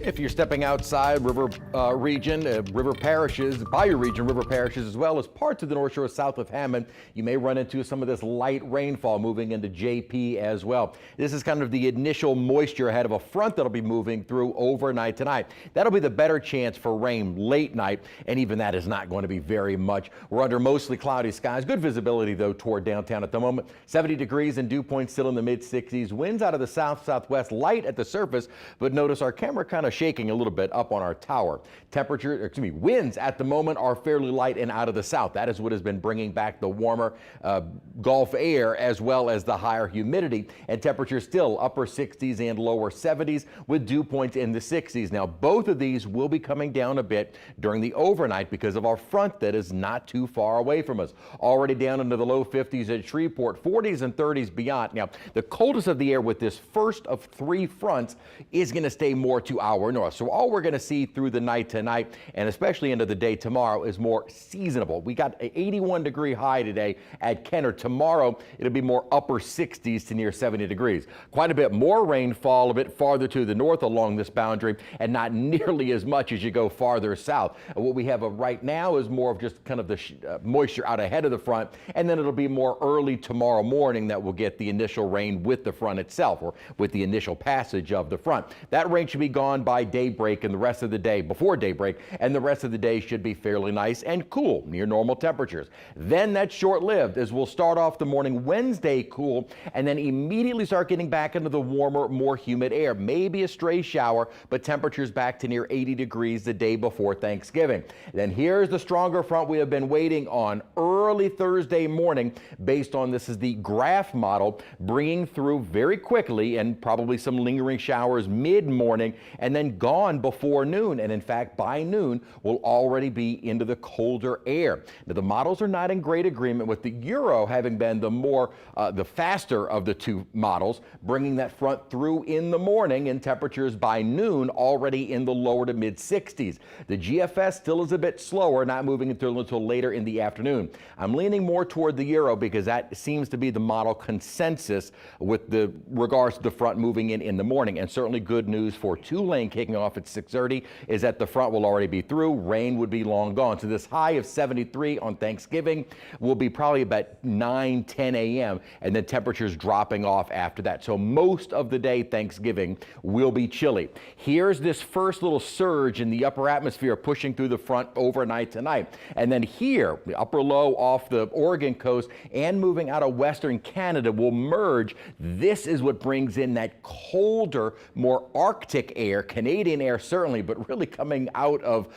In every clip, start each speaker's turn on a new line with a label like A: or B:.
A: If you're stepping outside river region, river parishes, Bayou region, river parishes, as well as parts of the North Shore south of Hammond, you may run into some of this light rainfall moving into JP as well. This is kind of the initial moisture ahead of a front that'll be moving through overnight tonight. That'll be the better chance for rain late night, and even that is not going to be very much. We're under mostly cloudy skies. Good visibility, though, toward downtown at the moment. 70 degrees and dew point still in the mid-60s. Winds out of the south-southwest, light at the surface, but notice our camera kind of shaking a little bit up on our tower. Winds at the moment are fairly light and out of the south. That is what has been bringing back the warmer Gulf air as well as the higher humidity, and temperatures still upper 60s and lower 70s with dew points in the 60s. Now, both of these will be coming down a bit during the overnight because of our front that is not too far away from us. Already down into the low 50s at Shreveport, 40s and 30s beyond. Now, the coldest of the air with this first of three fronts is going to stay more to our north. So all we're going to see through the night tonight and especially into the day tomorrow is more seasonable. We got an 81-degree high today at Kenner. Tomorrow it'll be more upper 60s to near 70 degrees. Quite a bit more rainfall a bit farther to the north along this boundary and not nearly as much as you go farther south. What we have right now is more of just kind of the moisture out ahead of the front, and then it'll be more early tomorrow morning that we'll get the initial rain with the front itself or with the initial passage of the front. That rain should be gone by daybreak and the rest of the day, before daybreak, and the rest of the day should be fairly nice and cool, near normal temperatures. Then that's short-lived as we'll start off the morning Wednesday cool and then immediately start getting back into the warmer, more humid air. Maybe a stray shower, but temperatures back to near 80 degrees the day before Thanksgiving. Then here's the stronger front we have been waiting on early Thursday morning based on this is the graph model bringing through very quickly and probably some lingering showers mid-morning and then gone before noon. And in fact, by noon, we'll already be into the colder air. Now, the models are not in great agreement with the Euro having been the faster of the two models, bringing that front through in the morning and temperatures by noon already in the lower to mid 60s. The GFS still is a bit slower, not moving until later in the afternoon. I'm leaning more toward the Euro because that seems to be the model consensus with the regards to the front moving in the morning. And certainly good news for Tulane kicking off at 6:30 is that the front will already be through. Rain would be long gone. So this high of 73 on Thanksgiving will be probably about 9-10 a.m. and then temperatures dropping off after that. So most of the day Thanksgiving will be chilly. Here's this first little surge in the upper atmosphere pushing through the front overnight tonight. And then here, the upper low off the Oregon coast and moving out of western Canada will merge. This is what brings in that colder, more Arctic air, Canadian air certainly, but really coming out of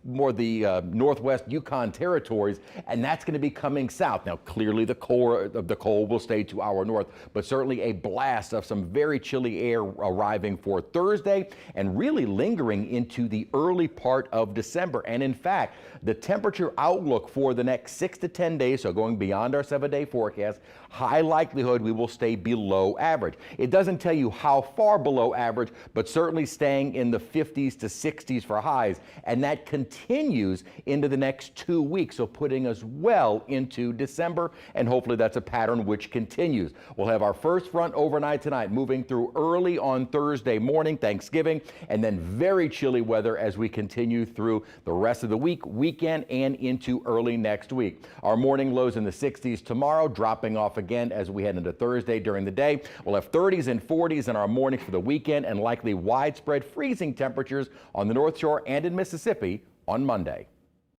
A: more the northwest Yukon territories, and that's going to be coming south. Now, clearly the core of the cold will stay to our north, but certainly a blast of some very chilly air arriving for Thursday and really lingering into the early part of December. And in fact, the temperature outlook for the next 6 to 10 days, so going beyond our 7-day forecast, high likelihood we will stay below average. It doesn't tell you how far below average, but certainly staying in the 50s to 60s for highs, and that continues into the next 2 weeks, so putting us well into December, and hopefully that's a pattern which continues. We'll have our first front overnight tonight, moving through early on Thursday morning, Thanksgiving, and then very chilly weather as we continue through the rest of the week, weekend, and into early next week. Our morning lows in the 60s tomorrow, dropping off again as we head into Thursday during the day. We'll have 30s and 40s in our mornings for the weekend and likely widespread freezing temperatures on the North Shore and in Mississippi on Monday.